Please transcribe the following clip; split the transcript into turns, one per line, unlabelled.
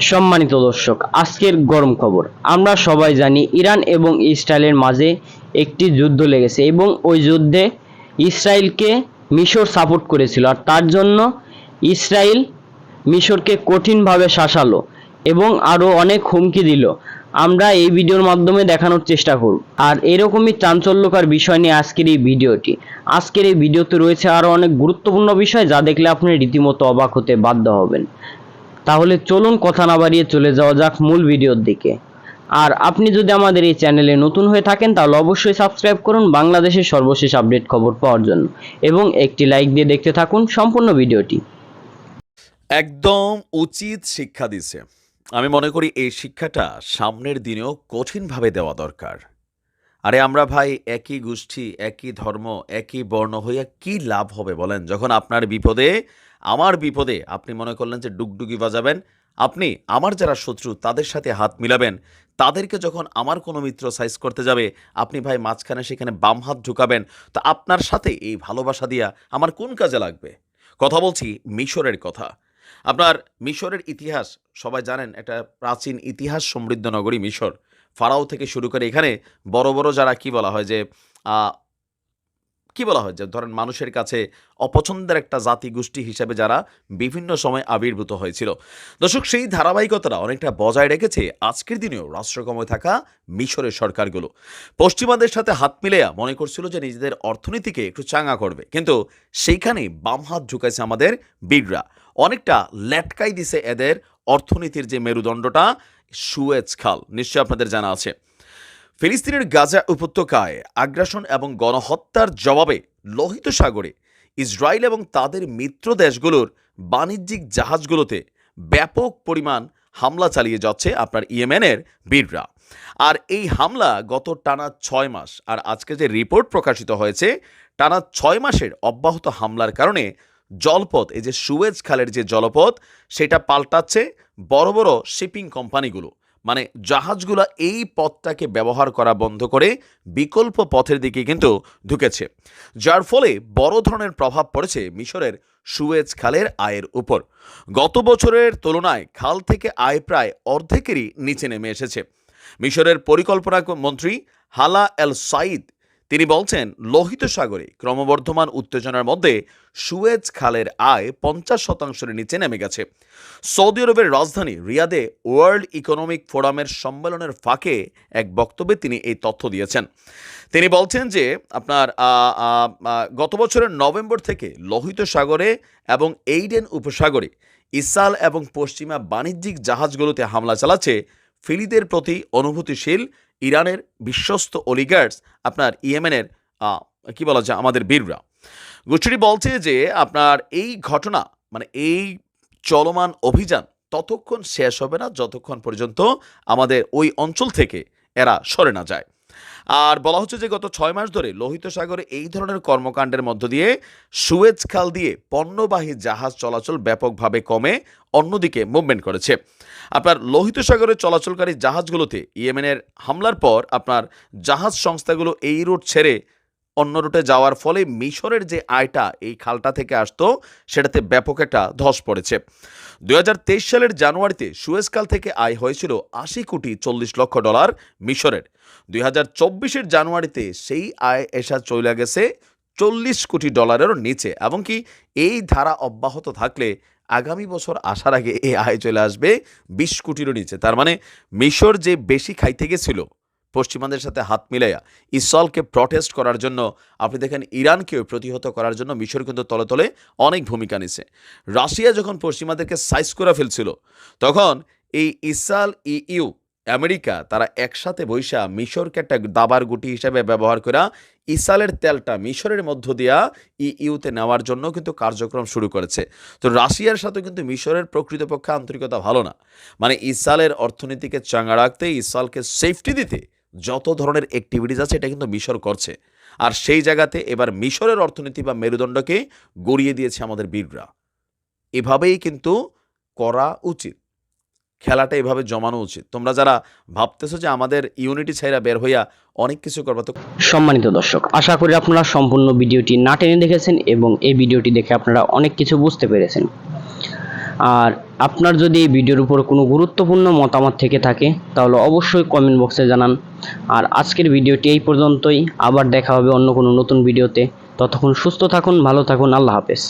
সম্মানিত দর্শক, আজকের গরম খবর। আমরা সবাই জানি ইরান এবং ইসরায়েলের মাঝে একটি যুদ্ধ লেগেছে এবং ওই যুদ্ধে ইসরায়েলকে মিশর সাপোর্ট করেছিল, আর তার জন্য ইসরায়েল মিশরকে কঠিনভাবে শাসালো এবং আরও অনেক হুমকি দিল। আমরা এই ভিডিওর মাধ্যমে দেখানোর চেষ্টা করব, আর এরকমই চাঞ্চল্যকর বিষয় নিয়ে আজকের এই ভিডিওটি। আজকের এই ভিডিওতে রয়েছে আরও অনেক গুরুত্বপূর্ণ বিষয়, যা দেখলে আপনি রীতিমতো অবাক হতে বাধ্য হবেন। তাহলে চলুন কথা না বাড়িয়ে চলে যাওয়া যাক মূল ভিডিওর দিকে। আর আপনি যদি আমাদের এই চ্যানেলে নতুন হয়ে থাকেন তাহলে অবশ্যই সাবস্ক্রাইব করুন বাংলাদেশের সর্বশেষ আপডেট খবর পাওয়ার জন্য, এবং একটি লাইক দিয়ে দেখতে থাকুন সম্পূর্ণ ভিডিওটি।
একদম উচিত শিক্ষা দিছে। আমি মনে করি এই শিক্ষাটা সামনের দিনেও কঠিনভাবে দেওয়া দরকার। আরে আমরা ভাই একই গোষ্ঠী, একই ধর্ম, একই বর্ণ হইয়া কি লাভ হবে বলেন? যখন আপনার বিপদে, আমার বিপদে আপনি মনে করলেন যে ডুগডুগি বাজাবেন, আপনি আমার যারা শত্রু তাদের সাথে হাত মিলাবেন, তাদেরকে যখন আমার কোনো মিত্র সাইজ করতে যাবে, আপনি ভাই মাঝখানে সেখানে বাম হাত ঢুকাবেন, তো আপনার সাথে এই ভালোবাসা দিয়া আমার কোন কাজে লাগবে? কথা বলছি মিশরের কথা। আপনার মিশরের ইতিহাস সবাই জানেন, একটা প্রাচীন ইতিহাস সমৃদ্ধ নগরী মিশর। ফারাও থেকে শুরু করে এখানে বড় বড় যারা কি বলা হয় যে আহ, কি বলা হয় যে ধরেন মানুষের কাছে অপছন্দের একটা জাতিগোষ্ঠী হিসেবে যারা বিভিন্ন সময় আবির্ভূত হয়েছিল। দর্শক, সেই ধারাবাহিকতাটা অনেকটা বজায় রেখেছে আজকের দিনেও রাষ্ট্রক্ষমতায় থাকা মিশরের সরকারগুলো। পশ্চিমাদের সাথে হাত মিলিয়ে মনে করছিল যে নিজেদের অর্থনীতিকে একটু চাঙ্গা করবে, কিন্তু সেইখানেই বাম হাত ঢুকাইছে আমাদের বীররা। অনেকটা ল্যাটকাই দিছে এদের অর্থনীতির যে মেরুদণ্ডটা, সুয়েজ খাল নিশ্চয়ই আপনাদের জানা আছে। ফিলিস্তিনের গাজা উপত্যকায় আগ্রাসন এবং গণহত্যার জবাবে লোহিত সাগরে ইসরায়েল এবং তাদের মিত্র দেশগুলোর বাণিজ্যিক জাহাজগুলোতে ব্যাপক পরিমাণ হামলা চালিয়ে যাচ্ছে আপনার ইয়েমেনের বীররা। আর এই হামলা গত টানা 6 মাস, আর আজকে যে রিপোর্ট প্রকাশিত হয়েছে, টানা 6 মাসের অব্যাহত হামলার কারণে জলপথ, এই যে সুয়েজ খালের যে জলপথ, সেটা পাল্টাচ্ছে বড় বড় শিপিং কোম্পানিগুলো। মানে জাহাজগুলো এই পথটাকে ব্যবহার করা বন্ধ করে বিকল্প পথের দিকে কিন্তু ঢুকেছে, যার ফলে বড় ধরনের প্রভাব পড়েছে মিশরের সুয়েজ খালের আয়ের উপর। গত বছরের তুলনায় খাল থেকে আয় প্রায় অর্ধেকেরই নিচে নেমে এসেছে। মিশরের পরিকল্পনা মন্ত্রী হালা এল সাইদ তিনি বলছেন, লোহিত সাগরে ক্রমবর্ধমান উত্তেজনার মধ্যে সুয়েজ খালের আয় 50% নিচে নেমে গেছে। সৌদি আরবের রাজধানী রিয়াদে ওয়ার্ল্ড ইকোনমিক ফোরামের সম্মেলনের ফাঁকে এক বক্তব্যে তিনি এই তথ্য দিয়েছেন। তিনি বলছেন যে আপনার গত বছরের নভেম্বর থেকে লোহিত সাগরে এবং এইডেন উপসাগরে ইসরায়েল এবং পশ্চিমা বাণিজ্যিক জাহাজগুলোতে হামলা চালাচ্ছে ফিলিদের প্রতি অনুভূতিশীল ইরানের বিশ্বস্ত অলিগার্স, আপনার ইয়েমেনের কি বলা যায় আমাদের বীররা। গোষ্ঠীটি বলছে যে আপনার এই ঘটনা, মানে এই চলমান অভিযান ততক্ষণ শেষ হবে না যতক্ষণ পর্যন্ত আমাদের ওই অঞ্চল থেকে এরা সরে না যায়। আর বলা হচ্ছে যে গত 6 মাস ধরে লোহিত সাগরে এই ধরনের কর্মকাণ্ডের মধ্য দিয়ে সুয়েজ খাল দিয়ে পণ্যবাহী জাহাজ চলাচল ব্যাপকভাবে কমে অন্যদিকে মুভমেন্ট করেছে। আপনার লোহিত সাগরে চলাচলকারী জাহাজগুলোতে ইয়েমেনের হামলার পর আপনার জাহাজ সংস্থাগুলো এই রুট ছেড়ে অন্য রুটে যাওয়ার ফলে মিশরের যে আয়টা এই খালটা থেকে আসতো, সেটাতে ব্যাপক একটা ধস পড়েছে। 2023 সালের জানুয়ারিতে সুয়েজ খাল থেকে আয় হয়েছিল $80.40 কোটি মিশরের। 2024-এর জানুয়ারিতে সেই আয় এসা চলে গেছে $40 কোটিরও নিচে, এবং কি এই ধারা অব্যাহত থাকলে আগামী বছর আসার আগে এই আয় চলে আসবে 20 কোটিরও নিচে। তার মানে মিশর যে বেশি খাইতে গেছিল পশ্চিমাদের সাথে হাত মিলাইয়া ইসরায়েলকে প্রটেস্ট করার জন্য, আপনি দেখেন ইরানকেও প্রতিহত করার জন্য মিশর কিন্তু তলে তলে অনেক ভূমিকা নিছে। রাশিয়া যখন পশ্চিমাদেরকে সাইজ করে ফেলছিল, তখন এই ইসরায়েল, ইইউ, আমেরিকা তারা একসাথে বৈশা মিশরকে একটা দাবার গুটি হিসেবে ব্যবহার করে ইসরায়েলের তেলটা মিশরের মধ্য দিয়া ইইউতে নেওয়ার জন্য কিন্তু কার্যক্রম শুরু করেছে। তো রাশিয়ার সাথে কিন্তু মিশরের প্রকৃতপক্ষে আন্তরিকতা ভালো না। মানে ইসরায়েলের অর্থনীতিকে চাঙ্গা রাখতে, ইসরায়েলকে সেফটি দিতে যত ধরনের অ্যাক্টিভিটিস আছে, এটা কিন্তু মিশর করছে। আর সেই জায়গাতে এবার মিশরের অর্থনীতি বা মেরুদণ্ডকে গড়িয়ে দিয়েছে আমাদের বীররা। এভাবেই কিন্তু করা উচিত, খেলাটা এভাবে জমানো উচিত। তোমরা যারা ভাবতেছো যে আমাদের ইউনিটি ছাইরা বের হইয়া অনেক কিছু করবা, তো
সম্মানিত দর্শক, আশা করি আপনারা সম্পূর্ণ ভিডিওটি না টেনে দেখেছেন এবং এই ভিডিওটি দেখে আপনারা অনেক কিছু বুঝতে পেরেছেন। আর আপনার যদি এই ভিডিওর উপর কোনো গুরুত্বপূর্ণ মতামত থেকে থাকে তাহলে অবশ্যই কমেন্ট বক্সে জানান। আর আজকের ভিডিওটি এই পর্যন্তই, আবার দেখা হবে অন্য কোনো নতুন ভিডিওতে। ততক্ষণ সুস্থ থাকুন, ভালো থাকুন, আল্লাহ হাফেজ।